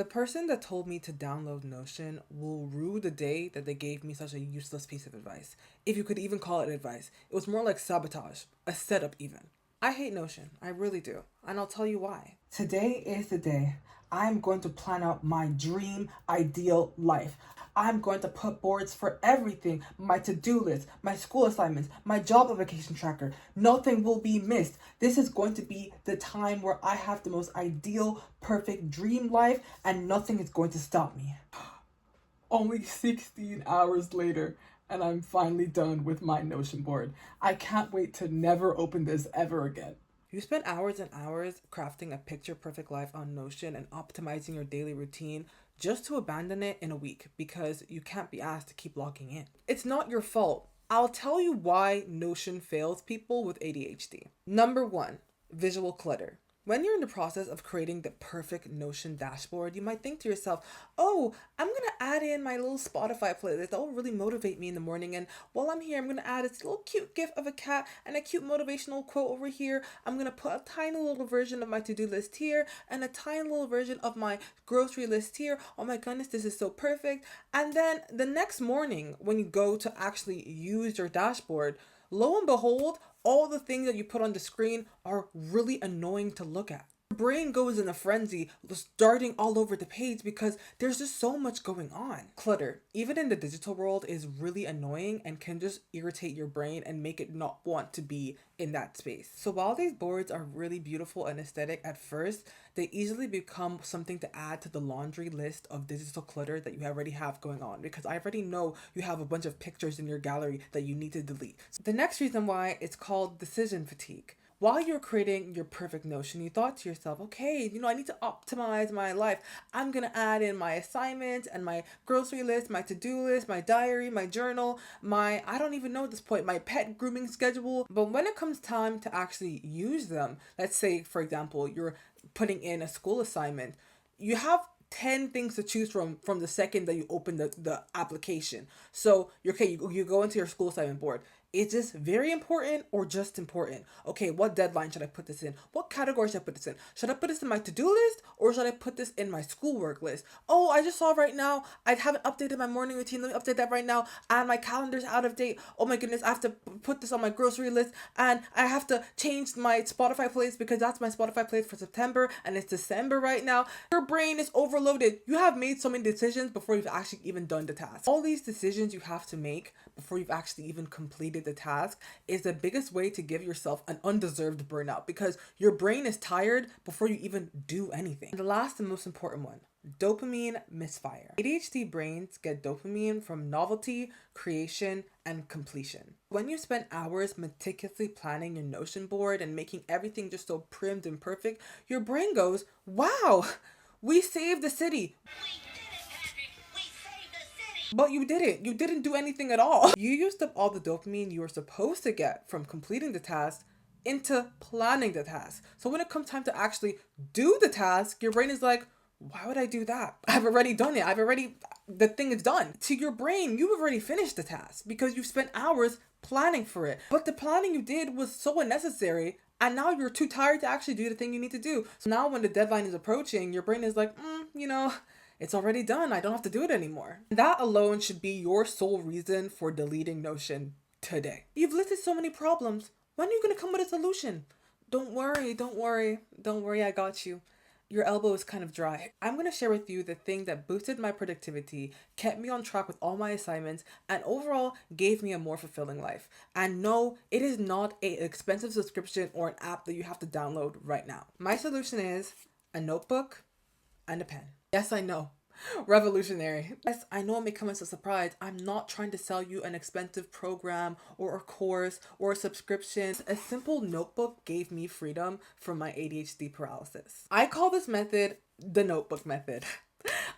The person that told me to download Notion will rue the day that they gave me such a useless piece of advice. If you could even call it advice, it was more like sabotage, a setup even. I hate Notion, I really do, and I'll tell you why. Today is the day. I'm going to plan out my dream ideal life. I'm going to put boards for everything, my to-do list, my school assignments, my job application tracker. Nothing will be missed. This is going to be the time where I have the most ideal, perfect dream life, and nothing is going to stop me. Only 16 hours later, and I'm finally done with my Notion board. I can't wait to never open this ever again. You spend hours and hours crafting a picture perfect life on Notion and optimizing your daily routine just to abandon it in a week because you can't be asked to keep logging in. It's not your fault. I'll tell you why Notion fails people with ADHD. Number one, visual clutter. When you're in the process of creating the perfect Notion dashboard, you might think to yourself, oh, I'm going to add in my little Spotify playlist. That will really motivate me in the morning. And while I'm here, I'm going to add this little cute gif of a cat and a cute motivational quote over here. I'm going to put a tiny little version of my to-do list here and a tiny little version of my grocery list here. Oh my goodness, this is so perfect. And then the next morning, when you go to actually use your dashboard, lo and behold, all the things that you put on the screen are really annoying to look at. Your brain goes in a frenzy, starting all over the page because there's just so much going on. Clutter, even in the digital world, is really annoying and can just irritate your brain and make it not want to be in that space. So while these boards are really beautiful and aesthetic at first, they easily become something to add to the laundry list of digital clutter that you already have going on, because I already know you have a bunch of pictures in your gallery that you need to delete. So the next reason why it's called decision fatigue. While you're creating your perfect Notion, you thought to yourself, okay, I need to optimize my life. I'm going to add in my assignments and my grocery list, my to-do list, my diary, my journal, I don't even know at this point, my pet grooming schedule. But when it comes time to actually use them, let's say, for example, you're putting in a school assignment, you have 10 things to choose from the second that you open the application. So you go into your school assignment board. Is this very important or just important? Okay, what deadline should I put this in? What category should I put this in? Should I put this in my to-do list or should I put this in my schoolwork list? Oh, I just saw right now I haven't updated my morning routine. Let me update that right now. And my calendar's out of date. Oh my goodness, I have to put this on my grocery list and I have to change my Spotify playlist because that's my Spotify playlist for September and it's December right now. Your brain is overloaded. You have made so many decisions before you've actually even done the task. All these decisions you have to make before you've actually even completed the task is the biggest way to give yourself an undeserved burnout because your brain is tired before you even do anything. And the last and most important one, dopamine misfire. ADHD brains get dopamine from novelty, creation, and completion. When you spend hours meticulously planning your Notion board and making everything just so primed and perfect, your brain goes, wow, we saved the city. But you didn't. You didn't do anything at all. You used up all the dopamine you were supposed to get from completing the task into planning the task. So when it comes time to actually do the task, your brain is like, why would I do that? I've already done it. The thing is done. To your brain, you've already finished the task because you've spent hours planning for it. But the planning you did was so unnecessary and now you're too tired to actually do the thing you need to do. So now when the deadline is approaching, your brain is like, it's already done. I don't have to do it anymore. That alone should be your sole reason for deleting Notion today. You've listed so many problems. When are you going to come with a solution? Don't worry, I got you. Your elbow is kind of dry. I'm going to share with you the thing that boosted my productivity, kept me on track with all my assignments, and overall gave me a more fulfilling life. And no, it is not an expensive subscription or an app that you have to download right now. My solution is a notebook and a pen. Yes, I know. Revolutionary. Yes, I know it may come as a surprise. I'm not trying to sell you an expensive program or a course or a subscription. A simple notebook gave me freedom from my ADHD paralysis. I call this method the notebook method.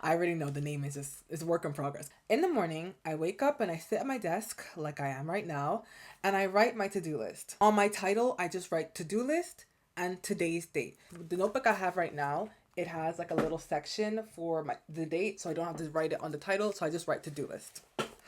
I already know the name is work in progress. In the morning, I wake up and I sit at my desk like I am right now and I write my to-do list. On my title, I just write to-do list and today's date. The notebook I have right now, it has like a little section for the date, so I don't have to write it on the title, so I just write to-do list.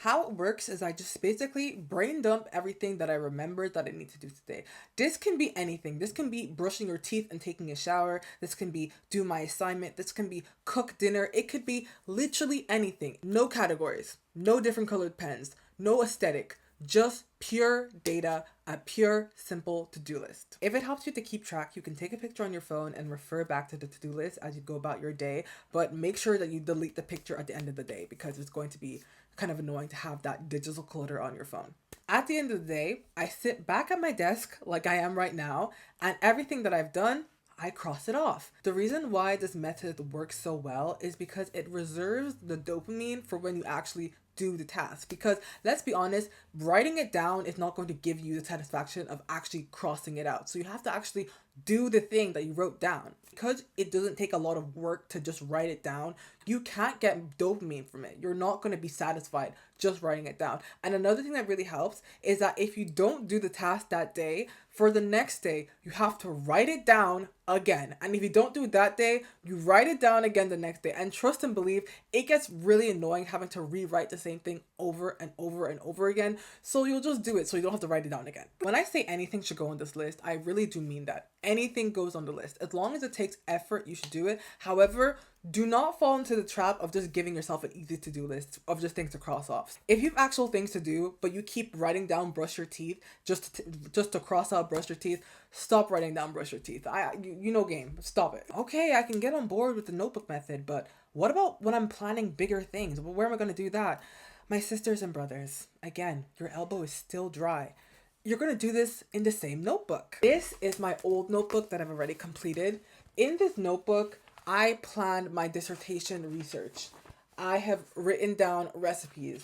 How it works is I just basically brain dump everything that I remembered that I need to do today. This can be anything. This can be brushing your teeth and taking a shower. This can be do my assignment. This can be cook dinner. It could be literally anything. No categories, no different colored pens, no aesthetic, just pure data, a pure, simple to-do list. If it helps you to keep track, you can take a picture on your phone and refer back to the to-do list as you go about your day, but make sure that you delete the picture at the end of the day because it's going to be kind of annoying to have that digital clutter on your phone. At the end of the day, I sit back at my desk like I am right now, and everything that I've done, I cross it off. The reason why this method works so well is because it reserves the dopamine for when you actually do the task. Because let's be honest, writing it down is not going to give you the satisfaction of actually crossing it out. So you have to actually do the thing that you wrote down. Because it doesn't take a lot of work to just write it down, you can't get dopamine from it. You're not going to be satisfied just writing it down. And another thing that really helps is that if you don't do the task that day, for the next day, you have to write it down again. And if you don't do it that day, you write it down again the next day. And trust and believe, it gets really annoying having to rewrite the same thing over and over and over again. So you'll just do it so you don't have to write it down again. When I say anything should go on this list, I really do mean that. Anything goes on the list. As long as it takes effort, you should do it. However, do not fall into the trap of just giving yourself an easy to-do list of just things to cross off. If you have actual things to do, but you keep writing down brush your teeth just to cross out brush your teeth, stop writing down brush your teeth. You know game. Stop it. Okay, I can get on board with the notebook method, but what about when I'm planning bigger things? Where am I going to do that? My sisters and brothers, again, your elbow is still dry. You're going to do this in the same notebook. This is my old notebook that I've already completed. In this notebook, I planned my dissertation research. I have written down recipes.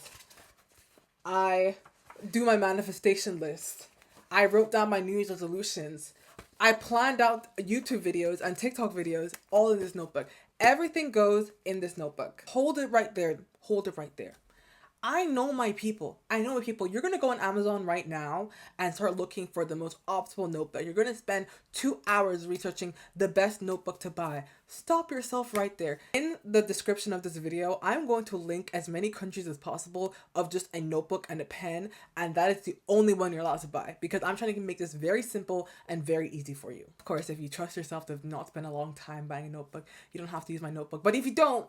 I do my manifestation list. I wrote down my New Year's resolutions. I planned out YouTube videos and TikTok videos all in this notebook. Everything goes in this notebook. Hold it right there. Hold it right there. I know my people. You're going to go on Amazon right now and start looking for the most optimal notebook. You're going to spend 2 hours researching the best notebook to buy. Stop yourself right there. In the description of this video, I'm going to link as many countries as possible of just a notebook and a pen. And that is the only one you're allowed to buy because I'm trying to make this very simple and very easy for you. Of course, if you trust yourself to not spend a long time buying a notebook, you don't have to use my notebook. But if you don't,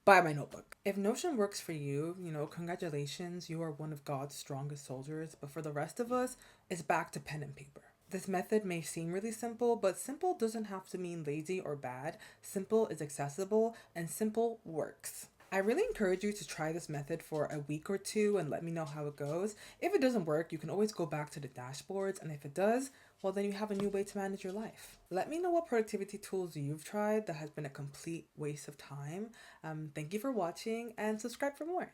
buy my notebook. If Notion works for you, congratulations, you are one of God's strongest soldiers. But for the rest of us, it's back to pen and paper. This method may seem really simple, but simple doesn't have to mean lazy or bad. Simple is accessible and simple works. I really encourage you to try this method for a week or two and let me know how it goes. If it doesn't work, you can always go back to the dashboards, and if it does, well, then you have a new way to manage your life. Let me know what productivity tools you've tried that has been a complete waste of time. Thank you for watching and subscribe for more.